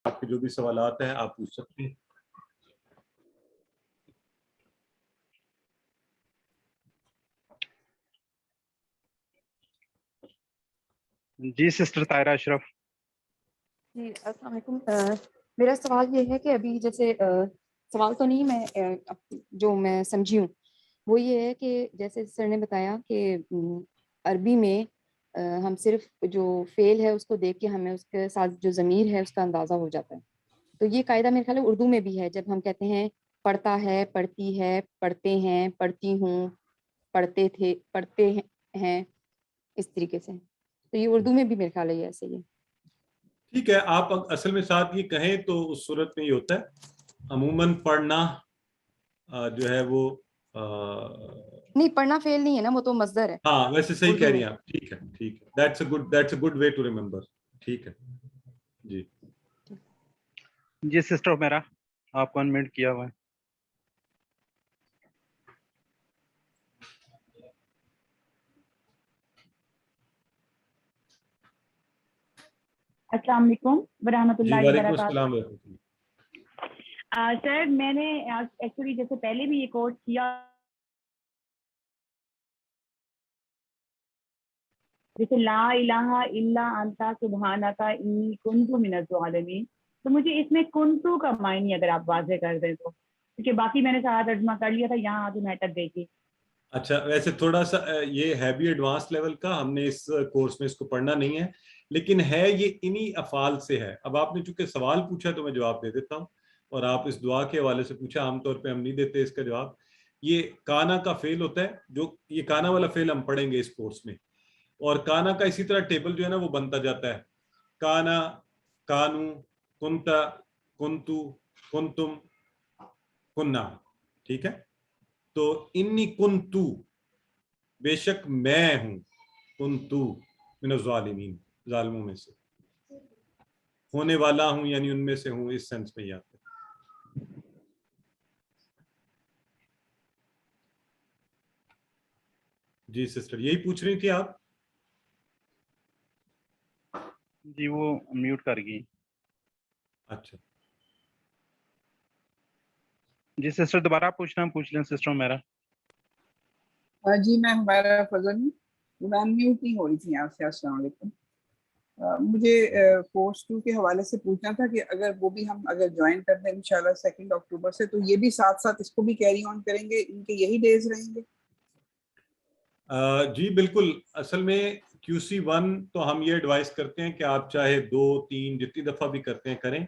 آپ کے جو بھی سوالات ہیں آپ پوچھ سکتے ہیں. جی سسٹر طاہرہ اشرف. جی السلام علیکم. میرا سوال یہ ہے کہ ابھی جیسے سوال تو نہیں، میں جو میں سمجھی ہوں وہ یہ ہے کہ جیسے سر نے بتایا کہ عربی میں ہم صرف جو فعل ہے اس کو دیکھ کے ہمیں اس کے ساتھ جو ضمیر ہے اس کا اندازہ ہو جاتا ہے. تو یہ قاعدہ میرے خیال ہے اردو میں بھی ہے، جب ہم کہتے ہیں پڑھتا ہے، پڑھتی ہے، پڑھتے ہیں، پڑھتی ہوں، پڑھتے تھے، پڑھتے ہیں، اس طریقے سے. تو یہ اردو میں بھی میرے خیال ہے یہ ایسے ہی ہے. ٹھیک ہے، آپ اصل میں ساتھ یہ کہیں تو اس صورت میں یہ ہوتا ہے عموماً پڑھنا جو ہے وہ نہیں، پڑھنا فعل نہیں ہے نا، وہ تو مصدر ہے. ہاں ویسے صحیح کہہ رہی ہیں آپ. ٹھیک ہے ٹھیک ہے، that's a good way to remember. ٹھیک ہے جی. جی سسٹر میرا آپ کو انمیوٹ کیا ہوا ہے. السلام علیکم ورحمۃ اللہ وعلیکم وبرکاتہ. السلام ورحمۃ اللہ. سر میں نے ایکچولی جیسے پہلے بھی یہ کورس کیا، جیسے لا الہ الا انت سبحانک انی کنت من الظالمین، تو مجھے اس میں کنتو کا معنی اگر آپ واضح کر دیں تو، کیونکہ باقی میں نے سارا ترجمہ کر لیا تھا، یہاں آج میٹر دیکھی. اچھا ویسے تھوڑا سا یہ ہے بھی ایڈوانس لیول کا، ہم نے اس کورس میں اس کو پڑھنا نہیں ہے، لیکن ہے یہ انہی افعال سے ہے. اب آپ نے چونکہ سوال پوچھا تو میں جواب دے دیتا ہوں، اور آپ اس دعا کے حوالے سے پوچھا، عام طور پہ ہم نہیں دیتے اس کا جواب. یہ کانا کا فعل ہوتا ہے، جو یہ کانا والا فعل ہم پڑھیں گے اس کورس میں، اور کانا کا اسی طرح ٹیبل جو ہے نا وہ بنتا جاتا ہے. کانا، کانو، کنتا، کنتو، کنتم، کننا. ٹھیک ہے، تو انی کنتو بے شک میں ہوں، کنتو من الظالمین ظالموں میں سے، ہونے والا ہوں یعنی ان میں سے ہوں، اس سینس میں یہ آتا ہے. جی سسٹر یہی پوچھ رہی تھی آپ؟ جی وہ میوٹ کر گئی. اچھا جی سسٹر دوبارہ آپ پوچھ لیں سسٹر میرا. جی میں ہمارا فضل ہوں، میں میوٹ نہیں ہو رہی تھی آپ سے. السلام علیکم. مجھے کورس 2 کے حوالے سے پوچھنا تھا کہ اگر وہ بھی ہم اگر جوائن کر دیں انشاءاللہ 2 اکتوبر سے، تو یہ بھی ساتھ ساتھ اس کو بھی کیری آن کریں گے، ان کے یہی ڈیز رہیں گے؟ جی بالکل. اصل میں QC1 تو ہم یہ ایڈوائز کرتے ہیں کہ آپ چاہے 2 3 جتنی دفعہ بھی کرتے ہیں کریں،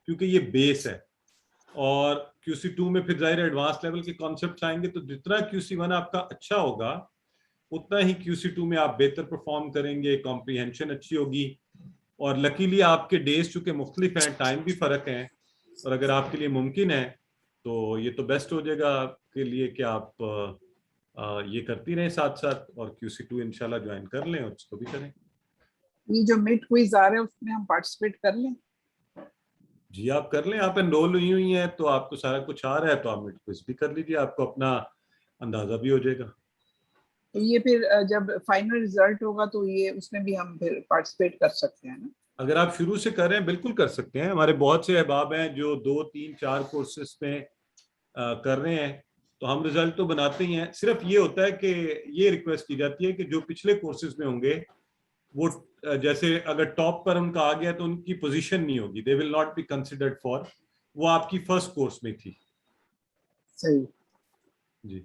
کیونکہ یہ بیس ہے. اور QC2 میں پھر ظاہر ایڈوانس لیول کے کانسیپٹس آئیں گے، تو جتنا QC1 آپ کا اچھا ہوگا اتنا ہی QC2 میں آپ بہتر پرفارم کریں گے، کمپریہنشن اچھی ہوگی. اور لکیلی آپ کے ڈیز چونکہ مختلف ہیں، ٹائم بھی فرق ہیں، اور اگر آپ کے لیے ممکن ہے تو یہ تو بیسٹ ہو جائے گا آپ کے لیے کہ آپ یہ کرتی رہیں ساتھ ساتھ، اور QC2 انشاءاللہ جوائن کر لیں اور اس کو بھی کریں. یہ جو مڈ کوئز آ رہے ہیں اس میں ہم پارٹیسپیٹ کر لیں؟ جی آپ کر لیں، آپ انرول ہوئی ہیں تو آپ کو سارا کچھ آ رہا ہے، تو آپ مڈ کوئز بھی کر لیجیے، آپ کو اپنا اندازہ بھی ہو جائے گا. تو یہ پھر جب فائنل رزلٹ ہوگا تو یہ اس میں بھی ہم پھر پارٹیسپیٹ کر سکتے ہیں نا؟ اگر آپ شروع سے کر رہے ہیں بالکل کر سکتے ہیں. ہمارے بہت سے احباب ہیں جو 2 3 4 کورسز میں کر رہے ہیں، تو ہم رزلٹ تو بناتے ہی ہیں. صرف یہ ہوتا ہے کہ یہ ریکویسٹ کی جاتی ہے کہ جو پچھلے کورسز میں ہوں گے وہ جیسے اگر ٹاپ پر ان کا آ گیا تو ان کی پوزیشن نہیں ہوگی، they will not be considered for, وہ آپ کی فرسٹ کورس میں تھی. صحیح جی.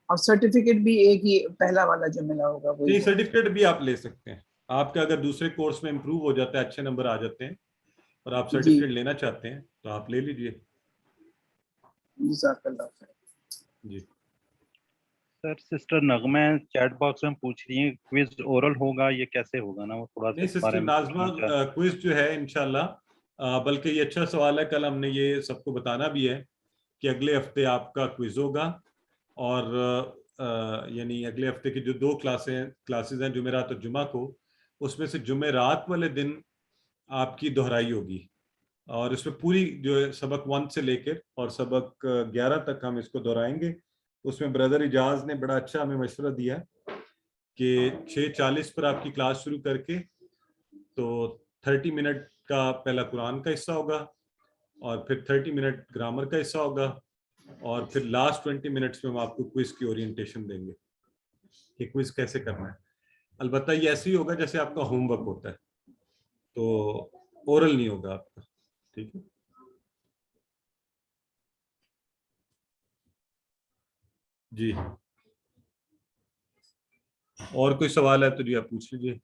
اور سرٹیفکیٹ بھی ایک ہی پہلا والا جو ملا ہوگا وہی جی ہوگا؟ سرٹیفکیٹ بھی آپ لے سکتے ہیں. آپ کا اگر دوسرے کورس میں امپروو ہو جاتا ہے، اچھے نمبر آ جاتے ہیں اور آپ جی سرٹیفکیٹ لینا چاہتے ہیں تو آپ لے لیجئے. جزاک اللہ خیر. جی سر سسٹر نغمہ چیٹ باکس میں پوچھ رہی ہیں کوئز اورل ہوگا، یہ کیسے ہوگا نا، وہ تھوڑا سا نہیں اس بارے سسٹر میں پوچھنا ناظمہ چاہتے. کوئز جو ہے انشاءاللہ، بلکہ یہ اچھا سوال ہے، کل ہم نے یہ سب کو بتانا بھی ہے کہ اگلے ہفتے آپ کا کوئز ہوگا. اور یعنی اگلے ہفتے کی جو 2 کلاسز ہیں جمعرات اور جمعہ کو، اس میں سے جمعرات والے دن آپ کی دہرائی ہوگی، اور اس میں پوری جو ہے سبق 1 سے لے کر اور سبق 11 تک ہم اس کو دہرائیں گے. اس میں بردر اجاز نے بڑا اچھا ہمیں مشورہ دیا کہ 6:40 پر آپ کی کلاس شروع کر کے تو 30 منٹ کا پہلا قرآن کا حصہ ہوگا, اور پھر 30 منٹ گرامر کا حصہ ہوگا, اور پھر لاسٹ 20 منٹس میں ہم آپ کو کوئز کی اورینٹیشن دیں گے کہ کوئز کیسے کرنا ہے. البتہ یہ ایسے ہی ہوگا جیسے آپ کا ہوم ورک ہوتا ہے, تو اورل نہیں ہوگا آپ کا. ٹھیک ہے, جی اور کوئی سوال ہے تو جی آپ پوچھ لیجیے.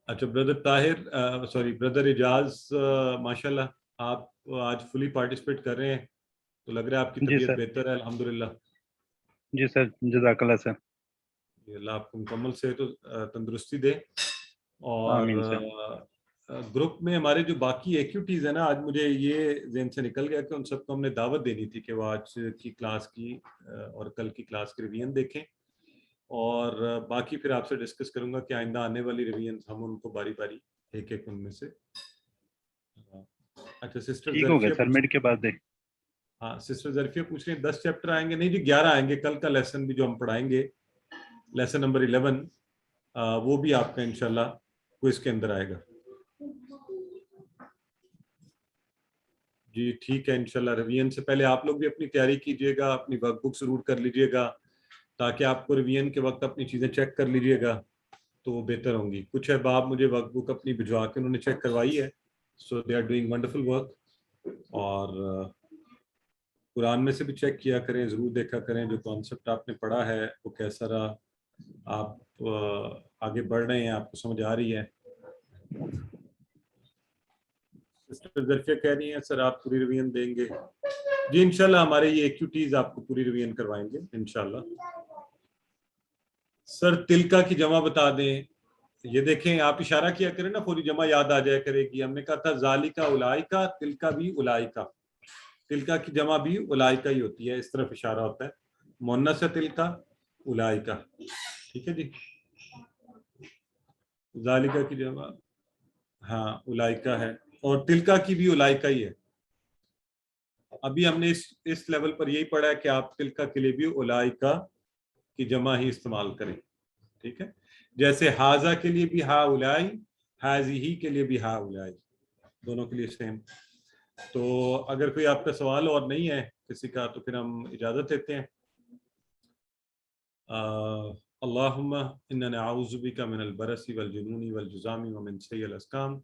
اچھا بردر طاہر, سوری بردر اجاز, ماشاءاللہ آپ آج فلی پارٹیسپیٹ کر رہے ہیں, تو لگ رہا ہے آپ کی جی طبیعت سر. بہتر ہے الحمدللہ. جی سر, جزاک اللہ سر. اللہ آپ کو مکمل صحت و تندرستی دے. اور آمین سر. گروپ میں ہمارے جو باقی ایکٹیویٹیز ہیں نا, آج مجھے یہ ذہن سے نکل گیا کہ ان سب کو ہم نے دعوت دینی تھی کہ وہ آج کی کلاس کی اور کل کی کلاس کی ریویژن دیکھیں, اور باقی پھر آپ سے ڈسکس کروں گا کہ آئندہ آنے والی ریویژن ہم ان کو باری باری ایک ایک ان میں سے. اچھا سسٹر ٹھیک ہو گیا ظرفیہ سر, مڈ کے بعد دیکھ. ہاں سسٹر ظرفیہ پوچھ رہے ہیں 10 چیپٹر آئیں گے. نہیں جی 11 آئیں گے. کل کا لیسن بھی جو ہم پڑھائیں گے, لیسن نمبر 11, وہ بھی آپ کا انشاءاللہ کوئز کے اندر آئے گا. جی ٹھیک ہے, انشاءاللہ ریویژن سے پہلے آپ لوگ بھی اپنی تیاری کیجئے گا, اپنی ورک بک ضرور کر لیجئے گا, تاکہ آپ کو ریویژن کے وقت اپنی چیزیں چیک کر لیجئے گا تو وہ بہتر ہوں گی. کچھ احباب مجھے ورک بک اپنی بھجوا کے انہوں نے چیک کروائی ہے, so they are doing wonderful work. اور قرآن میں سے بھی چیک کیا کریں, ضرور دیکھا کریں جو کانسیپٹ آپ نے پڑھا ہے وہ کیسا رہا, آپ آگے بڑھ رہے ہیں, آپ کو سمجھ آ رہی ہے. سسٹر ظرفیہ کہہ رہی ہیں سر آپ پوری ریویژن دیں گے. جی انشاءاللہ ہمارے یہ ایکٹیویٹیز آپ کو پوری ریویژن کروائیں گے انشاءاللہ. سر تلکا کی جمع بتا دیں. یہ دیکھیں آپ اشارہ کیا کریں نا, پوری جمع یاد آ جائے کرے گی. ہم نے کہا تھا ذالکا اولائکا, تلکا بھی اولائکا, تلکا کی جمع بھی اولائکا ہی ہوتی ہے, اس طرف اشارہ ہوتا ہے. مؤنث ہے تلکا, اولائکا. ٹھیک ہے جی, ذالکا کی جمع ہاں اولائکا ہے, اور تلکا کی بھی اولائکا ہی ہے. ابھی ہم نے اس لیول پر یہی پڑھا ہے کہ آپ تلکا کے لیے بھی اولائکا کی جمع ہی استعمال کریں. ٹھیک ہے, جیسے حاذا کے لیے بھی ہا اولائی, حاذی کے لیے بھی ہا اولائی, دونوں کے لیے سیم. تو اگر کوئی آپ کا سوال اور نہیں ہے کسی کا تو پھر ہم اجازت لیتے ہیں. اللہم انا نعوذ بک من البرص والجنون والجذام ومن سیء الاسقام.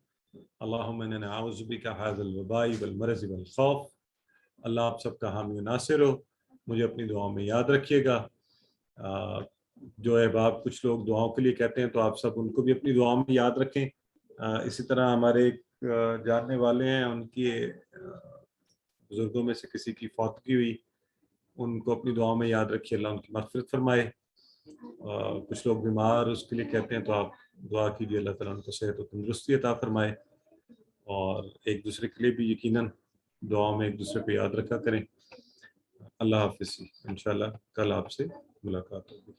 اللہم انا نعوذ بک هذا الوباء والمرض والخوف. اللہ آپ سب کا حامی و ناصر ہو, مجھے اپنی دعاؤں میں یاد رکھیے گا. جو احباب کچھ لوگ دعاؤں کے لیے کہتے ہیں تو آپ سب ان کو بھی اپنی دعاؤں میں یاد رکھیں. اسی طرح ہمارے جاننے والے ہیں, ان کی بزرگوں میں سے کسی کی فوتگی ہوئی, ان کو اپنی دعاؤں میں یاد رکھیے, اللہ ان کی مغفرت فرمائے. کچھ لوگ بیمار اس کے لیے کہتے ہیں تو آپ دعا کیجیے, اللہ تعالیٰ ان کو صحت و تندرستی عطا فرمائے. اور ایک دوسرے کے لیے بھی یقیناً دعاؤں میں ایک دوسرے کو یاد رکھا کریں. اللہ حافظ. انشاءاللہ کل آپ سے ملاقات ہوگی.